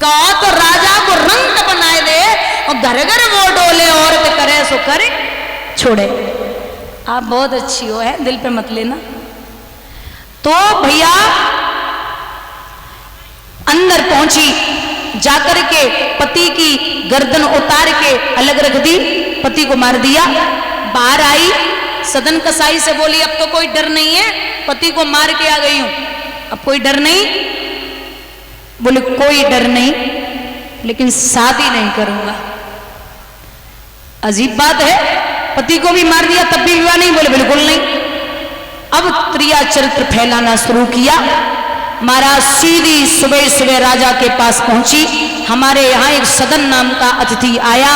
कहो तो राजा को रंग बनाए दे और घर घर वो डोले औरत करे सो करे छोड़े। आप बहुत अच्छी हो, है दिल पे मत लेना। तो भैया अंदर पहुंची, जाकर के पति की गर्दन उतार के अलग रख दी, पति को मार दिया। बाहर आई, सदन कसाई से बोली अब तो कोई डर नहीं है, पति को मार के आ गई हूं, अब कोई डर नहीं। बोले कोई डर नहीं, लेकिन शादी नहीं करूंगा। अजीब बात है, पति को भी मार दिया तब भी विवाह नहीं। बोले बिल्कुल नहीं। अब त्रिया चरित्र फैलाना शुरू किया। महाराज सीधी सुबह सुबह राजा के पास पहुंची। हमारे यहाँ एक सदन नाम का अतिथि आया,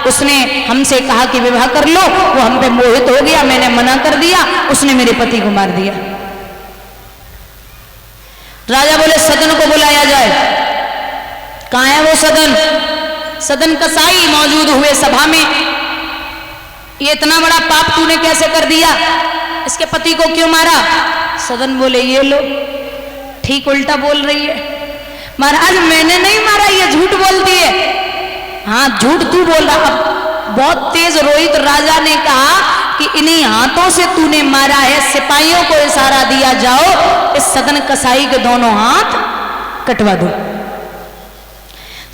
उसने हमसे कहा कि विवाह कर लो, वो हम पे मोहित हो गया, मैंने मना कर दिया, उसने मेरे पति को मार दिया। राजा बोले सदन को बुलाया जाए। कहाँ है वो सदन? सदन कसाई मौजूद हुए सभा में। ये इतना बड़ा पाप तूने कैसे कर दिया, इसके पति को क्यों मारा? सदन बोले ये लो, ठीक उल्टा बोल रही है। महाराज मैंने नहीं मारा, ये झूठ बोलती है। हाँ झूठ तू बोल रहा। अब बहुत तेज रोहित राजा ने कहा कि इन्हीं हाथों से तूने मारा है, सिपाहियों को इशारा दिया जाओ इस सदन कसाई के दोनों हाथ कटवा दो।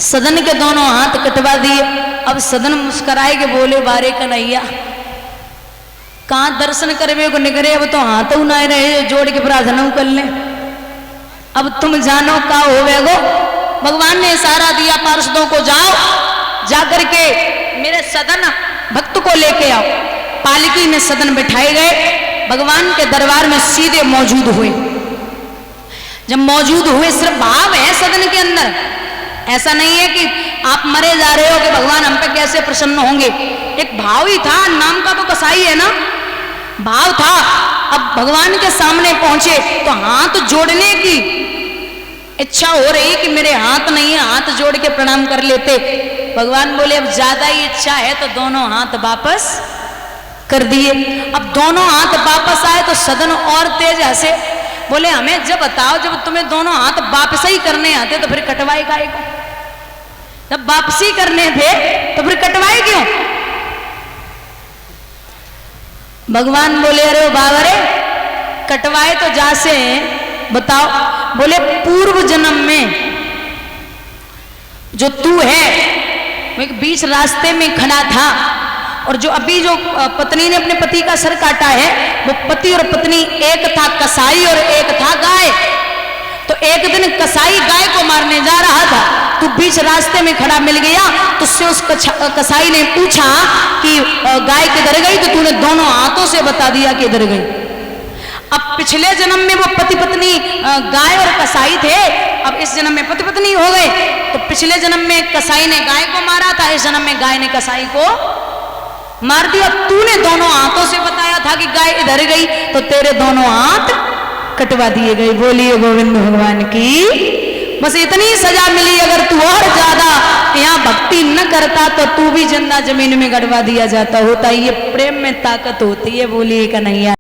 सदन के दोनों हाथ कटवा दिए। अब सदन मुस्कुराए के बोले बारे कन्हैया कहाँ दर्शन करवे को निकले, अब तो हाथ ना रहे जोड़ के प्रार्थना कर ले। अब तुम जानो का होवेगो। भगवान ने इशारा दिया पार्षदों को जाओ, जाकर के मेरे सदन भक्त को लेके आओ। पालकी में सदन बिठाए गए, भगवान के दरबार में सीधे मौजूद हुए। जब मौजूद हुए, सिर्फ भाव है सदन के अंदर, ऐसा नहीं है कि आप मरे जा रहे हो कि भगवान हम पे कैसे प्रसन्न होंगे। एक भाव ही था, नाम का तो कसाई है ना, भाव था। अब भगवान के सामने पहुंचे तो हाथ जोड़ने की इच्छा हो रही कि मेरे हाथ नहीं है, हाथ जोड़ के प्रणाम कर लेते। भगवान बोले अब ज्यादा ही इच्छा है तो दोनों हाथ वापस कर दिए। अब दोनों हाथ वापस आए तो सदन और तेज हंसे। बोले हमें जब बताओ, जब तुम्हें दोनों हाथ वापस ही करने आते तो फिर कटवाए काहे को? जब वापसी करने थे तो फिर कटवाए क्यों? भगवान बोले अरे बाबरे कटवाए तो जैसे बताओ। बोले पूर्व जन्म में जो तू है वो एक बीच रास्ते में खड़ा था, और जो अभी जो पत्नी ने अपने पति का सर काटा है वो पति और पत्नी एक था कसाई और एक था गाय। तो एक दिन कसाई गाय को मारने जा रहा था, तू बीच रास्ते में खड़ा मिल गया। तुझसे उस कसाई ने पूछा कि गाय किधर गई, तो तूने दोनों हाथों से बता दिया कि इधर गई। अब पिछले जन्म में वो पति पत्नी गाय और कसाई थे, अब इस जन्म में पति पत्नी हो गए। तो पिछले जन्म में कसाई ने गाय को मारा था, इस जन्म में गाय ने कसाई को मार दिया। तूने दोनों हाथों से बताया था कि गाय इधर गई, तो तेरे दोनों हाथ कटवा दिए गए। बोलिए गोविंद भगवान की। बस इतनी सजा मिली। अगर तू और ज्यादा यहाँ भक्ति न करता तो तू भी जिंदा जमीन में गड़वा दिया जाता होता। ये प्रेम में ताकत होती है। बोलिए कन्हैया।